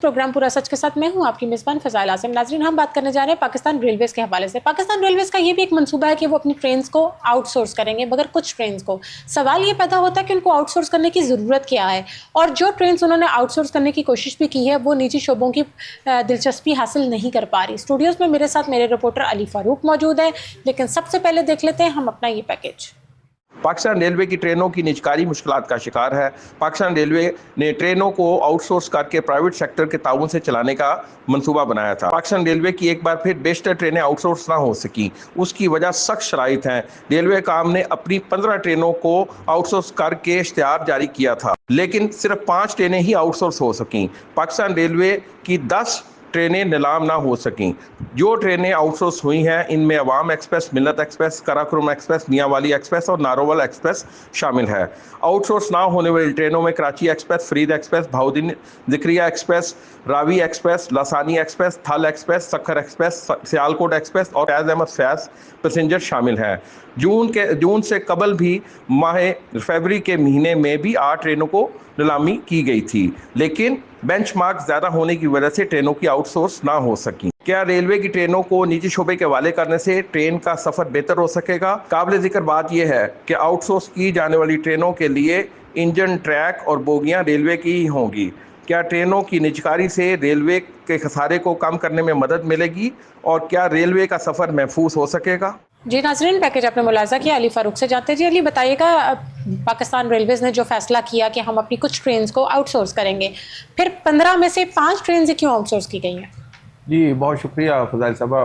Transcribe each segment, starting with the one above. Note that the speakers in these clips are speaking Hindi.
प्रोग्राम पूरा सच के साथ मैं हूं आपकी मेज़बान फ़ज़ाइल आसिम। नाज़रीन, हम बात करने जा रहे हैं पाकिस्तान रेलवेज़ के हवाले से। पाकिस्तान रेलवेज़ का ये भी एक मंसूबा है कि वो अपनी ट्रेन्स को आउटसोर्स करेंगे, मगर कुछ ट्रेन्स को। सवाल ये पैदा होता है कि उनको आउटसोर्स करने की ज़रूरत क्या है, और जो ट्रेन्स उन्होंने आउटसोर्स करने की कोशिश भी की है वो निजी शोबों की दिलचस्पी हासिल नहीं कर पा रही। स्टूडियोज़ में मेरे साथ मेरे रिपोर्टर अली फ़ारूक मौजूद है, लेकिन सबसे पहले देख लेते हैं हम अपना ये पैकेज। पाकिस्तान रेलवे की ट्रेनों की निजकारी मुश्किलात का शिकार है। पाकिस्तान रेलवे ने ट्रेनों को आउटसोर्स करके प्राइवेट सेक्टर के ताउन से चलाने का मंसूबा बनाया था। पाकिस्तान रेलवे की एक बार फिर बेशतर ट्रेनें आउटसोर्स ना हो सकी। उसकी वजह सख्त शराइत हैं। रेलवे काम ने अपनी 15 ट्रेनों को आउटसोर्स करके इश्तिहार जारी किया था, लेकिन सिर्फ 5 ट्रेनें ही आउटसोर्स हो सकीं। पाकिस्तान रेलवे की 10 ट्रेनें नीलाम ना हो सकीं। जो ट्रेनें आउटसोर्स हुई हैं इनमें अवाम एक्सप्रेस, मिल्लत express, Karakoram express, Mianwali express और नारोवल एक्सप्रेस शामिल है। आउटसोर्स ना होने वाली ट्रेनों में Karachi express, Farid express, Bahauddin Zakariya express, Ravi express, Lasani express, Thal express, Sukkur express, Sialkot express और फैज़ अहमद फैज़ पैसेंजर शामिल हैं। जून से कबल भी माह फरवरी के महीने में भी 8 ट्रेनों को नीलामी की गई थी, लेकिन बेंचमार्क ज़्यादा होने की वजह से ट्रेनों की आउटसोर्स ना हो सकी। क्या रेलवे की ट्रेनों को निजी शोबे के हवाले करने से ट्रेन का सफ़र बेहतर हो सकेगा? काबिल ज़िक्र बात यह है कि आउटसोर्स की जाने वाली ट्रेनों के लिए इंजन, ट्रैक और बोगियां रेलवे की ही होंगी। क्या ट्रेनों की निजकारी से रेलवे के खसारे को कम करने में मदद मिलेगी और क्या रेलवे का सफ़र महफूज हो सकेगा? जी नाज़रीन, पैकेज आपने मुलाज़ा किया। अली फ़ारूक से जानते जी। अली, बताइएगा, पाकिस्तान रेलवेज़ ने जो फ़ैसला किया कि हम अपनी कुछ ट्रेन्स को आउटसोर्स करेंगे, फिर 15 में से 5 ट्रेन क्यों आउटसोर्स की गई हैं? जी, बहुत शुक्रिया फ़ज़ाइल साहबा।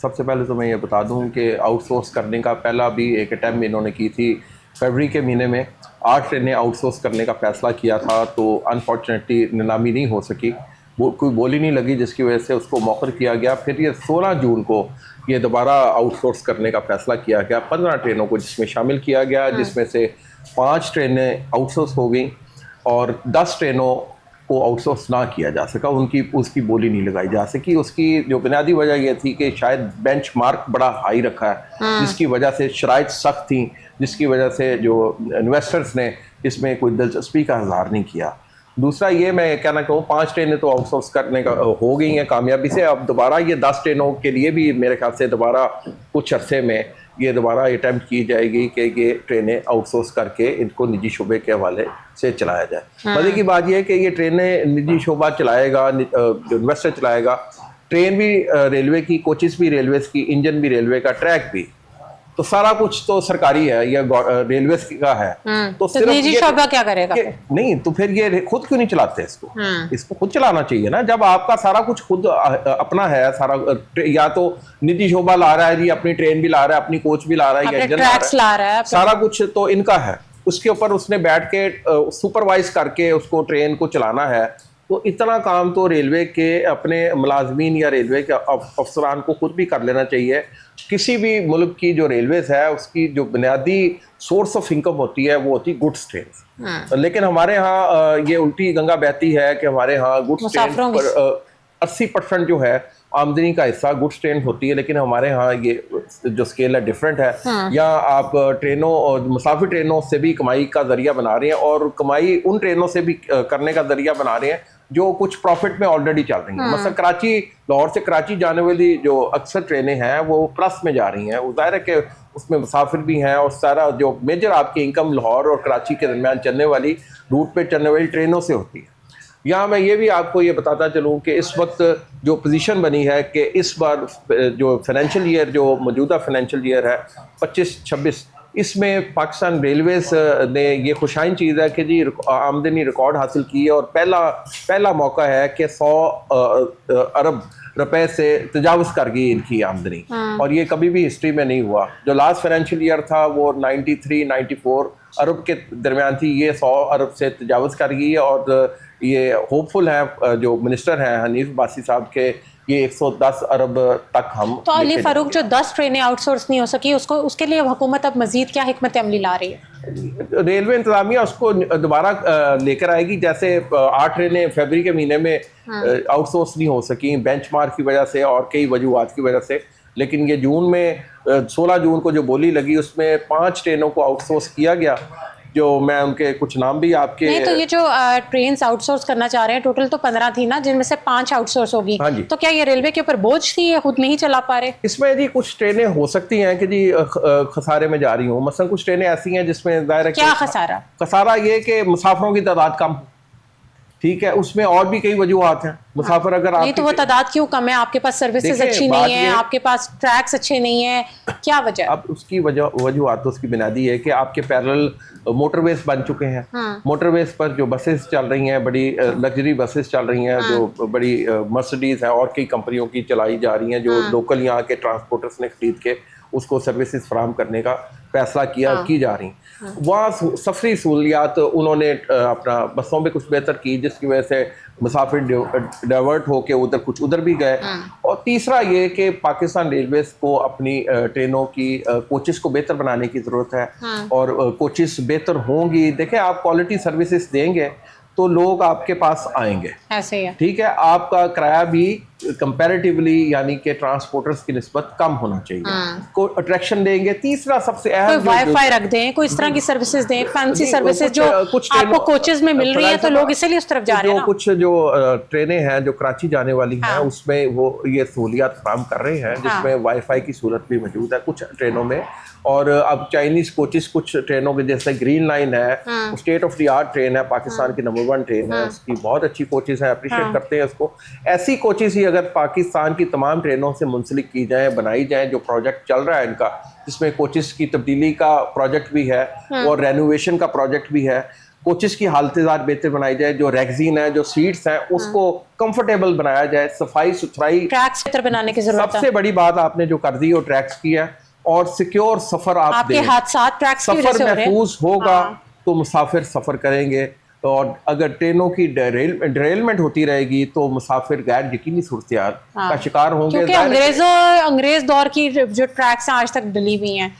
सबसे पहले तो मैं ये बता दूं कि आउटसोर्स करने का पहला भी एक अटैम्प्ट इन्होंने की थी। फरवरी के महीने में 8 ट्रेनें आउटसोर्स करने का फ़ैसला किया था, तो अनफॉर्चुनेटली नीलामी नहीं हो सकी। वो कोई बोली नहीं लगी, जिसकी वजह से उसको मौखर किया गया। फिर ये 16 जून को ये दोबारा आउटसोर्स करने का फ़ैसला किया गया 15 ट्रेनों को, जिसमें शामिल किया गया, जिसमें से 5 ट्रेनें आउटसोर्स हो गई और 10 ट्रेनों को आउटसोर्स ना किया जा सका। उसकी बोली नहीं लगाई जा सकी। उसकी जो बुनियादी वजह यह थी कि शायद बेंचमार्क बड़ा हाई रखा है, जिसकी वजह से शराइत सख्त थी, जिसकी वजह से जो इन्वेस्टर्स ने इसमें कोई दिलचस्पी का इज़हार नहीं किया। दूसरा ये मैं कहना चाहूँ, 5 ट्रेनें तो आउटसोर्स करने का हो गई हैं कामयाबी से। अब दोबारा ये 10 ट्रेनों के लिए भी मेरे ख्याल से दोबारा कुछ अरसे में ये दोबारा अटैम्प्ट की जाएगी कि ये ट्रेनें आउटसोर्स करके इनको निजी शोबे के हवाले से चलाया जाए। मज़े की बात यह है कि ये ट्रेनें निजी शोबा चलाएगा, जो इन्वेस्टर चलाएगा। ट्रेन भी रेलवे की, कोचेस भी रेलवे की, इंजन भी रेलवे का, ट्रैक भी, तो सारा कुछ तो सरकारी है या रेलवे का है। तो सिर्फ निजी शोबा क्या करेगा? नहीं, तो फिर ये खुद क्यों नहीं चलाते इसको खुद चलाना चाहिए ना। जब आपका सारा कुछ खुद अपना है, सारा या तो निजी शोबा ला रहा है जी, अपनी ट्रेन भी ला रहा है, अपनी कोच भी ला रहा है, या इंजन ला रहा है, सारा कुछ तो इनका है। उसके ऊपर उसने बैठ के सुपरवाइज करके उसको ट्रेन को चलाना है। तो इतना काम तो रेलवे के अपने मुलाजमीन या रेलवे के अफसरान को खुद भी कर लेना चाहिए। किसी भी मुल्क की जो रेलवेज़ है उसकी जो बुनियादी सोर्स ऑफ इनकम होती है वो होती गुड्स ट्रेन। लेकिन हमारे यहाँ ये उल्टी गंगा बहती है कि हमारे यहाँ गुड्स ट्रेन पर 80% जो है आमदनी का हिस्सा गुड्स ट्रेन होती है, लेकिन हमारे यहाँ ये जो स्केल है डिफरेंट है। या आप ट्रेनों और मुसाफिर ट्रेनों से भी कमाई का जरिया बना रहे हैं, और कमाई उन ट्रेनों से भी करने का जरिया बना रहे हैं जो कुछ प्रॉफिट में ऑलरेडी चल रही हैं। मतलब कराची, लाहौर से कराची जाने वाली जो अक्सर ट्रेनें हैं वो प्लस में जा रही हैं। वो ज़ाहिर है कि उसमें मुसाफिर भी हैं, और सारा जो मेजर आपकी इनकम लाहौर और कराची के दरमियान चलने वाली रूट पे चलने वाली ट्रेनों से होती है। यहाँ मैं ये भी आपको ये बताता चलूँ कि इस वक्त जो पोजीशन बनी है कि इस बार जो फाइनेंशियल ईयर, जो मौजूदा फाइनेंशियल ईयर है 25-26, इसमें पाकिस्तान रेलवेज़ ने ये खुशाइन चीज़ है कि जी आमदनी रिकॉर्ड हासिल की है, और पहला मौका है कि 100 अरब रुपए से तजावज़ कर गई इनकी आमदनी, और ये कभी भी हिस्ट्री में नहीं हुआ। जो लास्ट फाइनेंशियल ईयर था वो 93-94 अरब के दरमियान थी, ये 100 अरब से तजावज़ कर गई है। और ये होपफुल है जो मिनिस्टर हैं हनीफ अब्बासी साहब के, ये 110 अरब तक हम। तो अली फ़ारूक, जो 10 ट्रेनें आउटसोर्स नहीं हो सकी, उसके लिए हुकूमत अब मजीद क्या हिकमत अमली ला रही है? रेलवे इंतजामिया उसको दोबारा लेकर आएगी। जैसे 8 ट्रेनें फरवरी के महीने में आउटसोर्स नहीं हो सकी बेंचमार्क की वजह से और कई वजूहात की वजह से, लेकिन ये जून में 16 जून को जो बोली लगी उसमें 5 ट्रेनों को आउटसोर्स किया गया। जो मैं उनके कुछ नाम भी आपके नहीं, तो ये जो ट्रेन आउटसोर्स करना चाह रहे हैं, टोटल तो 15 थी ना, जिनमें से 5 आउटसोर्स होगी। हाँ जी। तो क्या ये रेलवे के ऊपर बोझ थी, ये खुद नहीं चला पा रहे? इसमें जी कुछ ट्रेनें हो सकती हैं कि जी खसारे में जा रही हूँ। मसलन कुछ ट्रेनें ऐसी हैं जिसमें दायरा क्या खसारा? खसारा ये कि मुसाफिरों की तादाद कम, ठीक है, उसमें और भी कई वजूहत हैं। मुसाफिर अगर नहीं, तो वो तादाद क्यों कम है? आपके पास सर्विसेज देखिए, अच्छी बात नहीं है, ये- आपके पास ट्रैक्स अच्छे नहीं है, क्या वजह? अब उसकी वजूहत तो उसकी बुनियादी है कि आपके पैरेलल मोटरवेज बन चुके हैं। मोटरवेज पर जो बसेस चल रही हैं, बड़ी लग्जरी बसेस चल रही हैं, जो बड़ी मर्सिडीज हैं और कई कंपनियों की चलाई जा रही हैं, जो लोकल यहाँ के ट्रांसपोर्टर्स ने खरीद के उसको सर्विसेज फराहम करने का फैसला किया की जा रही। वहाँ सफरी सहूलियात उन्होंने अपना बसों में कुछ बेहतर की, जिसकी वजह से मुसाफिर डाइवर्ट होके उधर कुछ उधर भी गए। और तीसरा ये कि पाकिस्तान रेलवेज को अपनी ट्रेनों की कोचेस को बेहतर बनाने की ज़रूरत है। और कोचेस बेहतर होंगी, देखें आप क्वालिटी सर्विसेज देंगे तो लोग आपके पास आएंगे, ऐसे ही है। ठीक है। आपका किराया भी कंपैरेटिवली यानी कि ट्रांसपोर्टर्स की निस्बत कम होना चाहिए, को अट्रैक्शन देंगे। तीसरा सबसे कोई अहम वाईफाई रख दें, कोई इस तरह की सर्विसेज दें, फैंसी नहीं, सर्विसेज जो कुछ आपको ट्रेनों- कोचेस में मिल रही है, तो लोग इसीलिए उस तरफ जा रहे हैं ना। कुछ जो ट्रेनें हैं जो कराची जाने वाली हैं, उसमें वो ये सहूलियात फराहम कर रहे हैं, जिसमें वाईफाई की सहूलत भी मौजूद है कुछ ट्रेनों में। और अब चाइनीज कोचेस कुछ ट्रेनों के, जैसे ग्रीन लाइन है, state of the art train है, पाकिस्तान की नंबर 1 ट्रेन है, उसकी बहुत अच्छी कोचेस हैं, अप्रिशिएट करते हैं उसको। ऐसी कोचेस ही अगर पाकिस्तान की तमाम ट्रेनों से मुंसलिक की जाए, बनाई जाए, जो प्रोजेक्ट चल रहा है इनका, जिसमें कोचेस की तब्दीली का प्रोजेक्ट भी है और रेनोवेशन का प्रोजेक्ट भी है, कोचेस की हालत बेहतर बनाई जाए, जो रैगजीन है, जो सीट्स हैं, उसको कंफर्टेबल बनाया जाए, सफाई सुथराई, ट्रैक्स बेहतर बनाने की जरूरत है। सबसे बड़ी बात आपने जो कर दी वो ट्रैक्स की है। और सिक्योर सफर आप आपके दें, हादसात ट्रैक्स की वजह सफर से हो रहे हैं। महफूज होगा तो मुसाफिर सफर करेंगे। और अगर ट्रेनों की डेरेलमेंट होती रहेगी तो मुसाफिर गैर यकीनी सूरत-ए-हाल का शिकार होंगे। क्योंकि अंग्रेज दौर की जो ट्रैक्स हैं आज तक डली हुई हैं,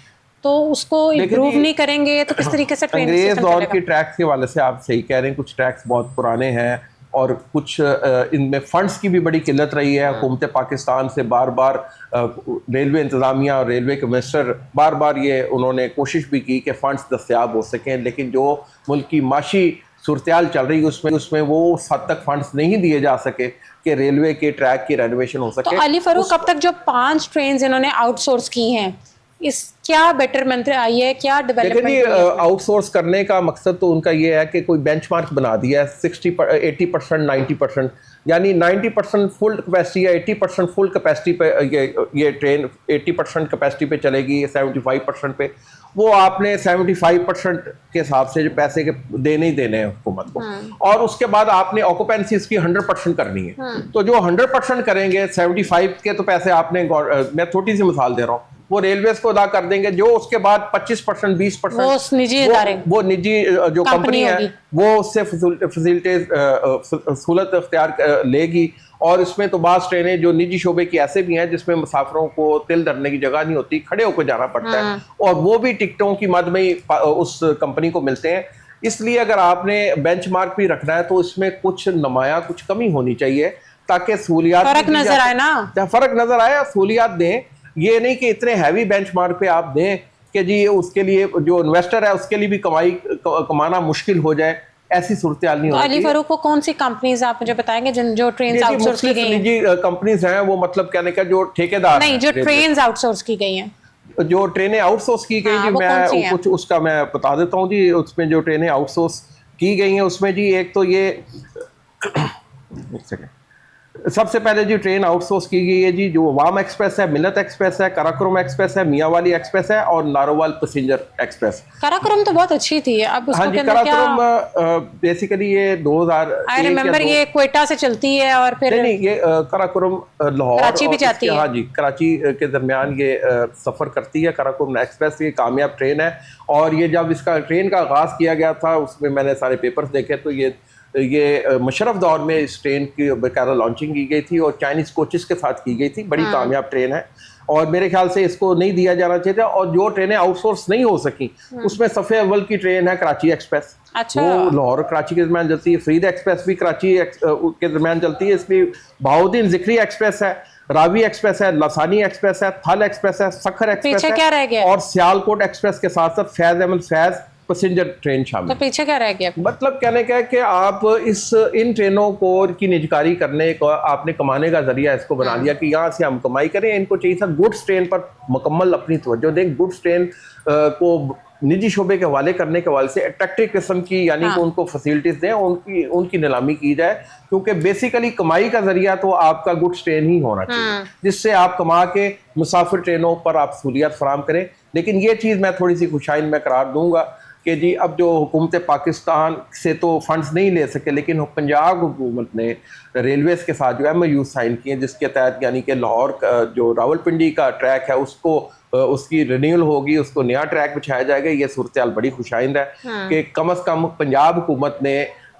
तो उसको इम्प्रूव नहीं करेंगे तो किस तरीके से ट्रेन अंग्रेज दौर के ट्रैक्स के वाले से आप सही कह रहे हैं, कुछ ट्रैक्स बहुत पुराने हैं और कुछ इनमें फंड्स की भी बड़ी किल्लत रही है। हुकूमत पाकिस्तान से बार बार रेलवे इंतज़ामिया और रेलवे के मिनिस्टर बार बार ये उन्होंने कोशिश भी की कि फ़ंड्स दस्तयाब हो सकें, लेकिन जो मुल्क की माशी सूरत-ए-हाल चल रही है उसमें वो उस हद तक फंड्स नहीं दिए जा सके कि रेलवे के ट्रैक की रेनोवेशन हो सके। तो अली फरूक, अब तक जो 5 ट्रेन इन्होंने आउटसोर्स की हैं, इस क्या बेटरमेंट आई है, क्या डेवलपमेंट? आउटसोर्स करने का मकसद तो उनका ये है कि कोई बेंचमार्क बना दिया है 80%, 90%, यानी 90% फुल कैपेसिटी या 80% फुल कैपेसिटी पे ये ट्रेन 80% कैपेसिटी पे चलेगी, 75% पे। वो आपने 75% के हिसाब से जो पैसे के देने ही देने हैं हुकूमत को, और उसके बाद आपने ऑक्यूपेंसी इसकी 100% करनी है। तो जो 100% करेंगे, 75 के तो पैसे आपने, मैं छोटी सी मिसाल दे रहा हूँ, वो रेलवेज को अदा कर देंगे। जो उसके बाद 25%, 20% वो निजी इदारे, वो निजी जो कंपनी है वो उससे फैसिलिटीज सहूलत इख्तियार लेगी। और इसमें तो बास ट्रेनें जो निजी शोबे की ऐसे भी हैं जिसमें मुसाफिरों को तिल धरने की जगह नहीं होती, खड़े होकर जाना पड़ता है, और वो भी टिकटों की मद में ही उस कंपनी को मिलते हैं। इसलिए अगर आपने बेंचमार्क भी रखना है तो इसमें कुछ नुमाया कुछ कमी होनी चाहिए ताकि सहूलियात फर्क नजर आए ना, फर्क नजर आए, सहूलियात दें। ये नहीं कि इतने हैवी बेंचमार्क पे आप दें कि जी उसके लिए जो इन्वेस्टर है उसके लिए भी कमाना मुश्किल हो जाए, ऐसी सूरत हाल नहीं तो होती। अली फरूक को कौन सी कंपनीज आप मुझे बताएंगे जो ट्रेन आउटसोर्स की गई हैं? निजी कंपनीज हैं, वो मतलब कहने का जो ठेकेदार नहीं, जो ट्रेन आउटसोर्स की गई हैं, जो ट्रेनें आउटसोर्स की गई, जी मैं कुछ उसका मैं बता देता हूँ जी। उसमें जो ट्रेनें आउटसोर्स की गई हैं उसमें जी एक तो ये एक सेकेंड, सबसे पहले जी ट्रेन आउटसोर्स की गई है जी जो वाम एक्सप्रेस है, मिलत एक्सप्रेस है, कराकोरम एक्सप्रेस है, मियावाली एक्सप्रेस है और नारोवाल पैसेंजर एक्सप्रेस। कराकोरम तो बहुत अच्छी थी, अब उसको हाँ जी, कराकोरम बेसिकली ये 2000 आई रिमेंबर ये क्वेटा से चलती है और फिर नहीं ये कराकोरम लाहौर कराची भी जाती है। हाँ जी, कराची के दरमियान ये सफ़र करती है कराकोरम एक्सप्रेस। ये कामयाब ट्रेन है और ये जब इसका ट्रेन का आगाज़ किया गया था उसमें मैंने सारे पेपर्स देखे तो ये मुशर्रफ दौर में इस ट्रेन की बेकारा लॉन्चिंग की गई थी और चाइनीज़ कोचेस के साथ की गई थी। बड़ी कामयाब ट्रेन है और मेरे ख्याल से इसको नहीं दिया जाना चाहिए था। और जो ट्रेनें आउटसोर्स नहीं हो सकी उसमें सफ़े अव्वल की ट्रेन है कराची एक्सप्रेस। अच्छा। वो लाहौर कराची के दरमियान चलती है। फरीद एक्सप्रेस भी कराची के दरमियान चलती है। इसलिए बहाउद्दीन ज़िक्री एक्सप्रेस है, रावी एक्सप्रेस है, लसानी एक्सप्रेस है, थल एक्सप्रेस है, सखर एक्सप्रेस है, क्या रह गया? और सियालकोट एक्सप्रेस के साथ साथ फैज़ अहमद फैज़ पैसेंजर ट्रेन शामिल तो पीछे क्या रह गया? मतलब कहने का है कि आप इन ट्रेनों को की निजकारी करने को आपने कमाने का जरिया इसको बना लिया कि यहाँ से हम कमाई करें। इनको चाहिए था गुड्स ट्रेन पर मुकम्मल अपनी तवज्जो दें, गुड्स ट्रेन को निजी शोबे के हवाले करने के हवाले से अट्रैक्टिव किस्म की यानी कि उनको फैसिलिटीज दें, उनकी नीलामी की जाए, क्योंकि बेसिकली कमाई का जरिया तो आपका गुड्स ट्रेन ही होना चाहिए जिससे आप कमा के मुसाफिर ट्रेनों पर आप सहूलियत फराम करें। लेकिन ये चीज़ मैं थोड़ी सी खुशाइन में करार दूंगा कि जी अब जो हुकूमत पाकिस्तान से तो फंड्स नहीं ले सके, लेकिन पंजाब हुकूमत ने रेलवेज़ के साथ जो MOU साइन किए जिसके तहत यानी कि लाहौर जो रावलपिंडी का ट्रैक है उसको उसकी रिन्यूअल होगी, उसको नया ट्रैक बिछाया जाएगा। ये सूरत हाल बड़ी खुशाइंद है कि कम से कम पंजाब हुकूमत ने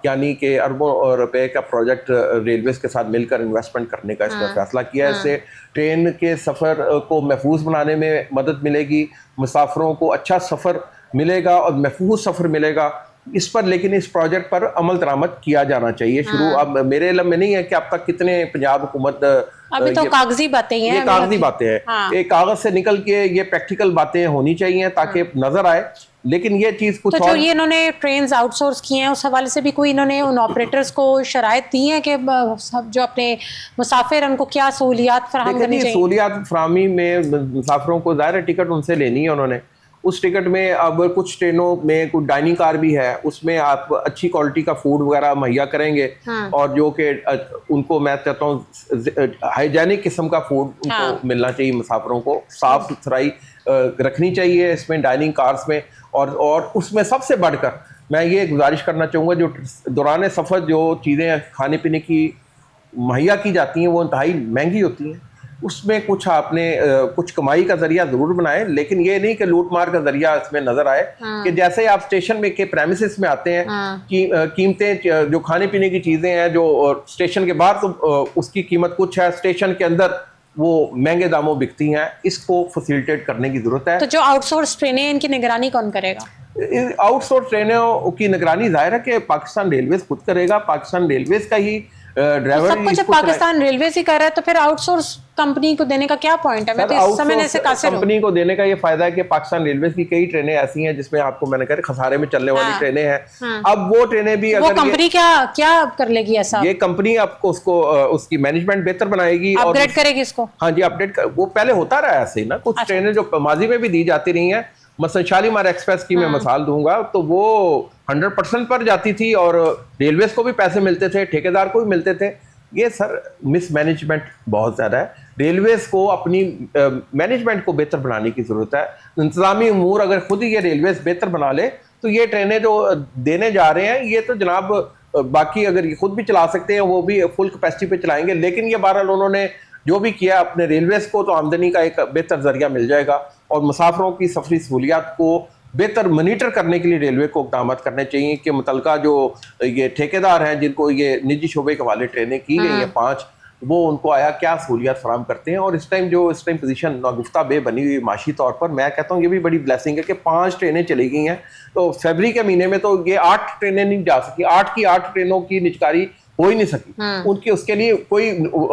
यानी कि अरबों रुपए का प्रोजेक्ट रेलवेज़ के साथ मिलकर इन्वेस्टमेंट करने का इसका फैसला किया है। इससे ट्रेन के सफ़र को महफूज बनाने में मदद मिलेगी, मुसाफिरों को अच्छा सफ़र मिलेगा और महफूज सफ़र मिलेगा इस पर। लेकिन इस प्रोजेक्ट पर अमल दरामद किया जाना चाहिए शुरू। अब मेरे इल्म में नहीं है कि अब तक कितने पंजाब हुकूमत, अभी तो कागजी बातें हैं, ये कागजी बातें हैं, एक कागज से निकल के ये प्रैक्टिकल बातें होनी चाहिए ताकि नजर आए। लेकिन ये चीज कुछ तो जो ये इन्होंने ट्रेन्स आउटसोर्स किए हैं उस हवाले से भी कोई इन्होंने उन ऑपरेटर्स को शराइत दी है कि जो अपने मुसाफिर उनको क्या सहूलियात फराहम करनी चाहिए? सहूलियात फराहमी में मुसाफिरों को ज़ाहिर टिकट उनसे लेनी है उन्होंने। उस टिकट में अब कुछ ट्रेनों में कुछ डाइनिंग कार भी है, उसमें आप अच्छी क्वालिटी का फूड वगैरह मुहैया करेंगे और जो कि उनको मैं चाहता हूँ हाइजेनिक किस्म का फूड उनको मिलना चाहिए, मुसाफिरों को साफ सुथराई रखनी चाहिए इसमें डाइनिंग कार्स में। और उसमें सबसे बढ़कर मैं ये गुजारिश करना चाहूँगा जो दौरान सफ़र जो चीज़ें खाने पीने की मुहैया की जाती हैं वो इंतहाई महंगी होती हैं, उसमें कुछ आपने कुछ कमाई का जरिया जरूर बनाए, लेकिन ये नहीं कि लूट मार का जरिया इसमें नजर आए कि जैसे आप स्टेशन में के प्रेमिसेस में आते हैं कि कीमतें जो खाने पीने की चीजें हैं जो स्टेशन के बाहर तो उसकी कीमत कुछ है, स्टेशन के अंदर वो महंगे दामों बिकती हैं। इसको फैसिलिटेट करने की जरूरत है। तो जो आउटसोर्स ट्रेनें इनकी निगरानी कौन करेगा? आउटसोर्स ट्रेनों की निगरानी जाहिर है कि पाकिस्तान रेलवेज खुद करेगा। पाकिस्तान रेलवेज का ही ड्राइवर सब कुछ पाकिस्तान रेलवेज ही कर रहा है, तो फिर आउटसोर्स कंपनी को देने का क्या पॉइंट है? मैं तो इस समय से कासिर हूं। कंपनी को देने का ये फायदा है कि पाकिस्तान रेलवेज की कई ट्रेनें ऐसी हैं जिसमें आपको मैंने कहा खसारे में चलने वाली ट्रेनें हैं। अब वो ट्रेनें भी वो कंपनी क्या कर लेगी ऐसा? ये कंपनी आपको उसकी मैनेजमेंट बेहतर बनाएगी, अपग्रेड करेगी इसको। हाँ जी, अपडेट वो पहले होता रहा है ऐसे ही ना। कुछ ट्रेनें जो माजी में भी दी जाती रही हैं, मसलन शालीमार एक्सप्रेस की मैं मिसाल दूंगा तो वो 100% पर जाती थी और रेलवेज को भी पैसे मिलते थे, ठेकेदार को भी मिलते थे। ये सर मिसमैनेजमेंट बहुत ज़्यादा है। रेलवेज को अपनी मैनेजमेंट को बेहतर बनाने की ज़रूरत है। इंतज़ामी उमूर अगर खुद ही ये रेलवेज बेहतर बना ले तो ये ट्रेनें जो देने जा रहे हैं ये तो जनाब बाकी अगर ये खुद भी चला सकते हैं वो भी फुल कैपेसिटी पे चलाएंगे। लेकिन ये बहरहाल उन्होंने जो भी किया अपने रेलवेज को तो आमदनी का एक बेहतर जरिया मिल जाएगा और मुसाफिरों की सफरी सहूलियात को बेहतर मॉनिटर करने के लिए रेलवे को इक़दाम करने चाहिए कि मुतलका जो ये ठेकेदार हैं जिनको ये निजी शोबे के वाले ट्रेनें की गई हैं 5, वो उनको आया क्या सहूलियात फराम करते हैं। और इस टाइम पोजीशन नागुफ्ता बे बनी हुई माशी तौर पर, मैं कहता हूँ ये भी बड़ी ब्लेसिंग है कि 5 ट्रेनें चली गई हैं। तो फरवरी के महीने में तो ये 8 ट्रेनें नहीं जा सकी, 8 की 8 ट्रेनों की निजकारी हो ही नहीं सकी। उनकी उसके लिए कोई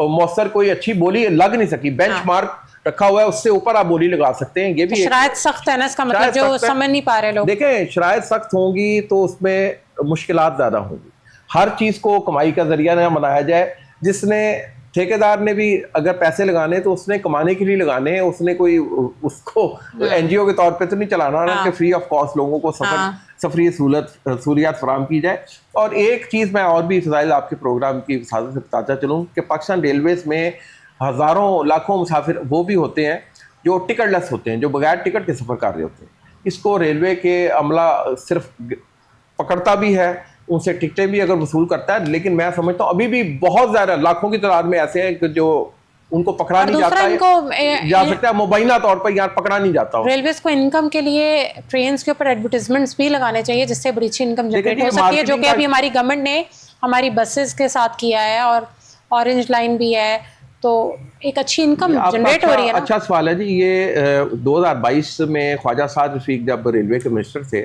मौसर कोई अच्छी बोली लग नहीं सकी। बेंचमार्क रखा हुआ है, उससे ऊपर आप बोली लगा सकते हैं। ये भी शराइत सख्त है ना, इसका मतलब जो समझ नहीं पा रहे लोग। देखें शराइत सख्त होंगी तो उसमें मुश्किलात ज्यादा होंगी। हर चीज को कमाई का जरिया ना बनाया जाए। जिसने ठेकेदार ने भी अगर पैसे लगाने तो उसने कमाने के लिए लगाने हैं, उसने कोई उसको NGO के तौर पे तो नहीं चलाना ना कि फ्री ऑफ कॉस्ट लोगों को सफरी सहूलियात फराम की जाए। और एक चीज़ मैं और भी फ़ज़ाइल आपके प्रोग्राम की वसादत से बताता चलूँ कि पाकिस्तान रेलवेज़ में हज़ारों लाखों मुसाफिर वो भी होते हैं जो टिकटलेस होते हैं, जो बगैर टिकट के सफ़र कर रहे होते हैं। इसको रेलवे के अमला सिर्फ पकड़ता भी है, उनसे टिकटें भी अगर वसूल करता है, लेकिन मैं समझता हूँ अभी भी बहुत ज़्यादा लाखों की तादाद में ऐसे हैं कि जो उनको पकड़ा नहीं जाता है, जा सकता है मुबैना तौर पर यार पकड़ा नहीं जाता। रेलवेज को इनकम के लिए ट्रेन्स के ऊपर एडवर्टाइजमेंट्स भी लगाने चाहिए जिससे बड़ी अच्छी इनकम जनरेट हो सकती है, जो कि अभी हमारी गवर्नमेंट ने हमारी बसेस के साथ किया है और ऑरेंज लाइन भी है, तो एक अच्छी इनकम जनरेट हो रही है ना। अच्छा सवाल है जी। ये 2022 में ख्वाजा साद रफीक जब रेलवे के मिनिस्टर थे,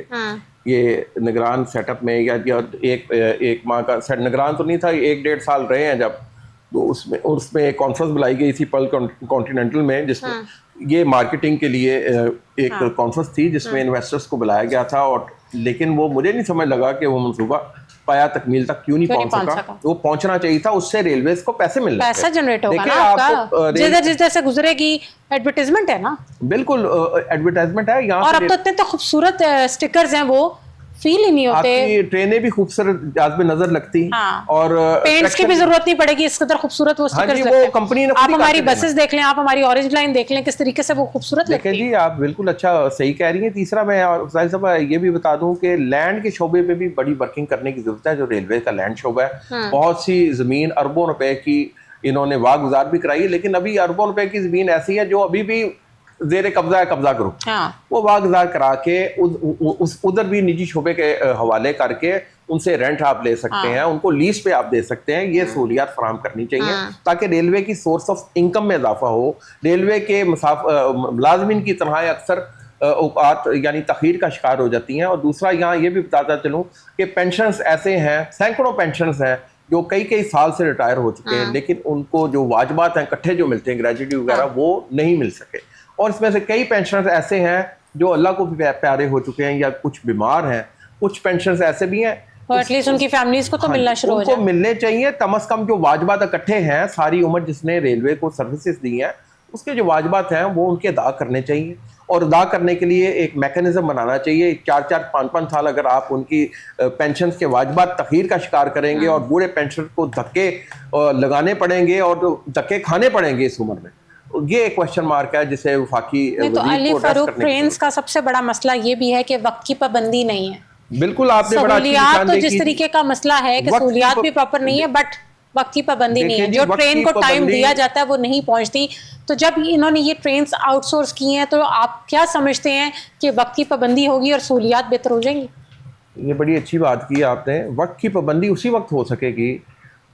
ये निगरान सेटअप में या एक माह का सेट निगरान तो नहीं था, 1-1.5 साल रहे हैं जब, तो उसमें एक कॉन्फ्रेंस बुलाई गई थी पर्ल कॉन्टिनेंटल में जिसमें ये मार्केटिंग के लिए एक कॉन्फ्रेंस थी जिसमें इन्वेस्टर्स को बुलाया गया था और लेकिन वो मुझे नहीं समझ लगा कि वो मंसूबा पाया तकमील तक क्यों नहीं पहुंच सका। वो पहुंचना चाहिए था, उससे रेलवेज को पैसे मिल रहे पैसा जनरेट होगा ना आपका, जिस जैसे गुजरेगी। एडवर्टाइजमेंट है ना, बिल्कुल एडवर्टाइजमेंट है यहाँ और अब तो इतने तो खूबसूरत स्टिकर्स हैं, वो फील ही नहीं होते। आपकी ट्रेनें भी खूबसूरत आज में नजर लगती हैं। हाँ। और पेंट्स की भी जरूरत नहीं पड़ेगी, इस कदर खूबसूरत वो स्टिकर्स लगते हैं। कंपनी ने आप हमारी बसेस देख लें, आप हमारी ऑरेंज लाइन देख लें, किस तरीके से वो खूबसूरत लगती है। जी आप बिल्कुल अच्छा सही कह रही हैं। तीसरा मैं साहिल साहब ये भी बता दूं कि लैंड के शोबे पे भी बड़ी वर्किंग करने की जरूरत है। जो रेलवे का लैंड शोबा है, बहुत सी जमीन अरबों रुपए की इन्होंने वागुजार भी कराई, लेकिन अभी अरबों रुपए की जमीन ऐसी है जो अभी भी जेर कब्जा है, कब्जा करो। हाँ। वो वागुजार करा के उधर भी निजी शोबे के हवाले करके उनसे रेंट आप ले सकते हैं, उनको लीज पे आप दे सकते हैं। ये सहूलियात फराहम करनी चाहिए ताकि रेलवे की सोर्स ऑफ इनकम में इजाफा हो। रेलवे के मुलाजमीन की तनख्वाहें अक्सर औकात यानी तखीर का शिकार हो जाती हैं। और दूसरा यहाँ ये भी बताता चलूँ कि पेंशन्स ऐसे हैं, सैकड़ों पेंशन्स हैं जो कई कई साल से रिटायर हो चुके हैं, लेकिन उनको जो वाजबात हैं इकट्ठे जो मिलते हैं ग्रेजुटी वगैरह, वो नहीं मिल सके। और इसमें से कई पेंशनर्स ऐसे हैं जो अल्लाह को भी प्यारे हो चुके हैं या कुछ बीमार हैं। कुछ पेंशनर्स ऐसे भी हैं तो एटलीस्ट उनकी फैमिलीज को तो मिलना शुरू हो जाए, उनको मिलने चाहिए। कम से कम जो वाजबात इकट्ठे हैं, सारी उम्र जिसने रेलवे को सर्विसेज दी हैं, उसके जो वाजबात हैं वो उनके अदा करने चाहिए। और अदा करने के लिए एक मैकेनिज्म बनाना चाहिए। 4-4, 5-5 साल अगर आप उनकी पेंशन के वाजबात तखीर का शिकार करेंगे और बूढ़े पेंशनर को धक्के लगाने पड़ेंगे और धक्के खाने पड़ेंगे इस उम्र में, ये एक क्वेश्चन मार्क है जिसे वफाकी तो अली फारूक ट्रेन्स का सबसे बड़ा मसला ये भी है कि वक्त की पाबंदी नहीं है। बिल्कुल आपने बड़ा सहूलियात तो जिस तरीके का मसला है कि सहूलियात भी प्रॉपर नहीं है, बट वक्त की पाबंदी नहीं है। जो ट्रेन को टाइम दिया जाता है वो नहीं पहुंचती। तो जब इन्होंने ये ट्रेन्स आउटसोर्स की हैं, तो आप क्या समझते हैं कि वक्त की पाबंदी होगी और सहूलियात बेहतर हो जाएंगी? ये बड़ी अच्छी बात की आपने। वक्त की पाबंदी उसी वक्त हो सकेगी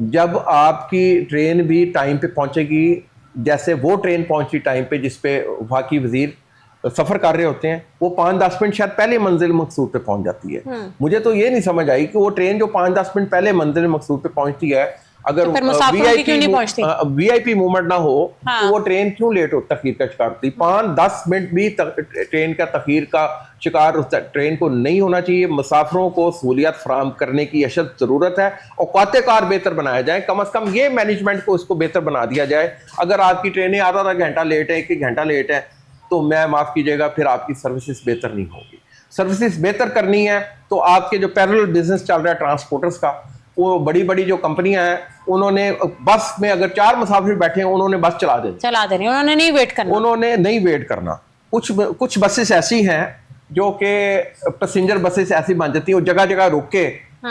जब आपकी ट्रेन भी टाइम पे पहुंचेगी, जैसे वो ट्रेन पहुंची टाइम पे जिस पे वफाकी वजीर सफ़र कर रहे होते हैं। वो 5-10 मिनट शायद पहले मंजिल मकसूद पे पहुंच जाती है। मुझे तो ये नहीं समझ आई कि वो ट्रेन जो 5-10 मिनट पहले मंजिल मक्सूद पे पहुंचती है, अगर वीआईपी मूवमेंट ना हो तो वो ट्रेन क्यों लेट हो तखीर का शिकार होती? 5-10 मिनट भी ट्रेन का तखीर का शिकार उस ट्रेन को नहीं होना चाहिए। मुसाफिरों को सहूलियत फराहम करने की अशद ज़रूरत है। औकात कार बेहतर बनाया जाए, कम अज़ कम ये मैनेजमेंट को इसको बेहतर बना दिया जाए। अगर आपकी ट्रेनें आधा घंटा लेट है, 1 घंटा लेट है, तो मैं माफ़ कीजिएगा, फिर आपकी सर्विसेज बेहतर नहीं होगी। सर्विसेज बेहतर करनी है तो आपके जो पैरेलल बिजनेस चल रहा है ट्रांसपोर्टर्स का, वो बड़ी बड़ी जो कंपनियां हैं, उन्होंने बस में अगर 4 मुसाफिर बैठे हैं, उन्होंने बस चला देनी, उन्होंने नहीं वेट करना। कुछ बसेस ऐसी हैं जो कि पैसेंजर बसेस ऐसी बन जाती हैं, वो जगह जगह रुक के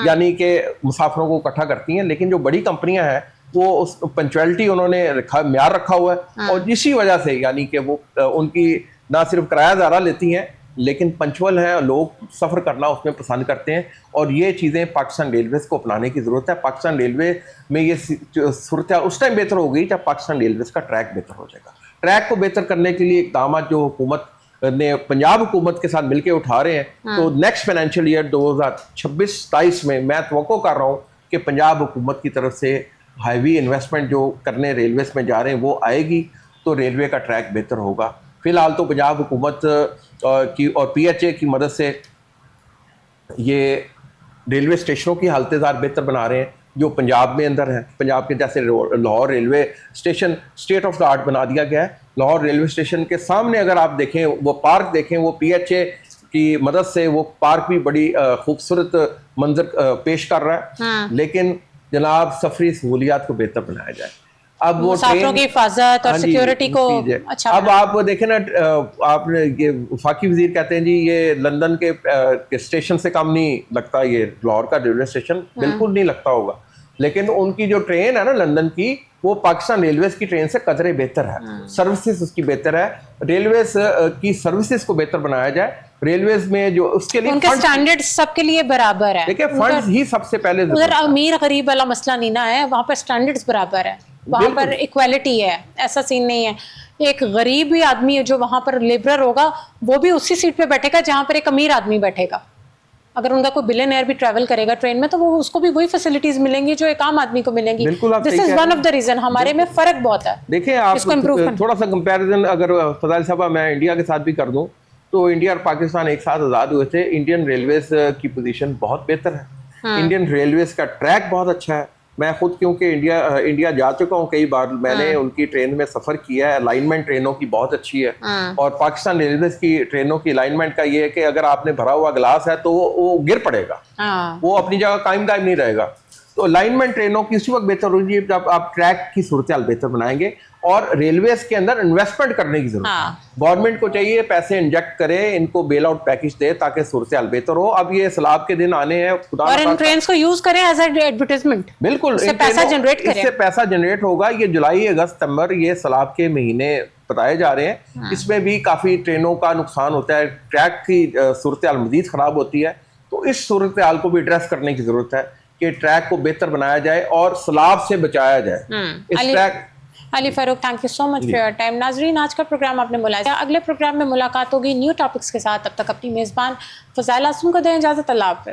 यानी कि मुसाफिरों को इकट्ठा करती हैं। लेकिन जो बड़ी कंपनियां हैं वो उस पंक्चुअलिटी उन्होंने म्यार रखा हुआ है, और इसी वजह से यानी कि वो उनकी ना सिर्फ किराया ज़्यादा लेती हैं लेकिन पंचुअल हैं, लोग सफ़र करना उसमें पसंद करते हैं। और ये चीज़ें पाकिस्तान रेलवेज़ को अपनाने की ज़रूरत है। पाकिस्तान रेलवे में ये सूरत उस टाइम बेहतर होगी जब पाकिस्तान रेलवेज़ का ट्रैक बेहतर हो जाएगा। ट्रैक को बेहतर करने के लिए इक़दाम जो हुकूमत ने पंजाब हुकूमत के साथ मिलकर उठा रहे हैं, तो नेक्स्ट फाइनेंशियल ईयर 2026-27 में मैं तवक्को कर रहा हूँ कि पंजाब हुकूमत की तरफ से हाईवी इन्वेस्टमेंट जो करने रेलवेज़ में जा रहे हैं वो आएगी, तो रेलवे का ट्रैक बेहतर होगा। फ़िलहाल तो पंजाब हुकूमत की और PHA की मदद से ये रेलवे स्टेशनों की हालत बेहतर बना रहे हैं जो पंजाब में अंदर है। पंजाब के जैसे Lahore railway station state of the art बना दिया गया है। लाहौर रेलवे स्टेशन के सामने अगर आप देखें, वो पार्क देखें, वो PHA की मदद से वो पार्क भी बड़ी खूबसूरत मंजर पेश कर रहा है। लेकिन जनाब सफरी सहूलियात को बेहतर बनाया जाए। अब वो मुसाफिरों की हिफाजत और सिक्योरिटी को अच्छा अब आप देखें ना, आपने ये वफाकी वजीर कहते हैं जी ये लंदन के स्टेशन से कम नहीं लगता, ये लाहौर का रेलवे स्टेशन बिल्कुल नहीं लगता होगा। लेकिन उनकी जो ट्रेन है ना लंदन की, वो पाकिस्तान रेलवेज की ट्रेन से कदरे बेहतर है, सर्विसेज उसकी बेहतर है। रेलवेज की सर्विसेज को बेहतर बनाया जाए। रेलवेज में जो उसके लिए उनके स्टैंडर्ड सबके लिए बराबर है। देखिए फंड्स ही सबसे पहले, उधर अमीर गरीब वाला मसला नहीं ना है, वहाँ पर स्टैंडर्ड्स बराबर है, वहाँ पर इक्वालिटी है, ऐसा सीन नहीं है। एक गरीब भी आदमी है जो वहाँ पर लेबरर होगा, वो भी उसी सीट पे बैठेगा जहाँ पर एक अमीर आदमी बैठेगा। अगर उनका कोई बिलियनर भी ट्रैवल करेगा ट्रेन में, तो वो उसको भी वही फैसिलिटीज मिलेंगी जो एक आम आदमी को मिलेंगी। This is one of the reason हमारे में फर्क बहुत है। देखिए आप थोड़ा सा कंपैरिजन अगर फजाइल साहब मैं इंडिया के साथ भी कर दूं, तो इंडिया और पाकिस्तान एक साथ आज़ाद हुए थे। इंडियन रेलवेज की पोजीशन बहुत बेहतर है। इंडियन रेलवेज का ट्रैक बहुत अच्छा है। मैं खुद क्योंकि इंडिया जा चुका हूँ कई बार, मैंने उनकी ट्रेन में सफ़र किया है। अलाइनमेंट ट्रेनों की बहुत अच्छी है। और पाकिस्तान रेलवेज की ट्रेनों की अलाइनमेंट का ये है कि अगर आपने भरा हुआ गिलास है तो वो गिर पड़ेगा, वो अपनी जगह कायम दायम नहीं रहेगा। तो अलाइनमेंट ट्रेनों की उसी वक्त बेहतर होगी जब आप ट्रैक की सूरत हाल बेहतर बनाएंगे। और रेलवेज के अंदर इन्वेस्टमेंट करने की जरूरत है। गवर्नमेंट को चाहिए पैसे इंजेक्ट करे, इनको बेल आउट पैकेज दे ताकि सूरत हाल बेहतर हो। अब ये सैलाब के दिन आने हैं, और इन ट्रेन्स को यूज करें एज एडवर्टाइजमेंट, बिल्कुल इससे पैसा जनरेट करें। इससे पैसा जनरेट होगा। ये जुलाई, अगस्त, सितंबर ये सैलाब के महीने बताए जा रहे हैं। इसमें भी काफ़ी ट्रेनों का नुकसान होता है, ट्रैक की सूरत हाल मज़ीद ख़राब होती है। तो इस सूरत हाल को भी एड्रेस करने की ज़रूरत है कि ट्रैक को बेहतर बनाया जाए और सैलाब से बचाया जाए। इस track Ali Farooq, thank you so much for your time. नाजरीन, आज का प्रोग्राम आपने बुलाया। अगले प्रोग्राम में मुलाकात होगी न्यू टॉपिक्स के साथ। तब तक अपनी मेज़बान फ़ज़ाइल आसिम को दें इजाज़त। अल्लाह हाफ़िज़।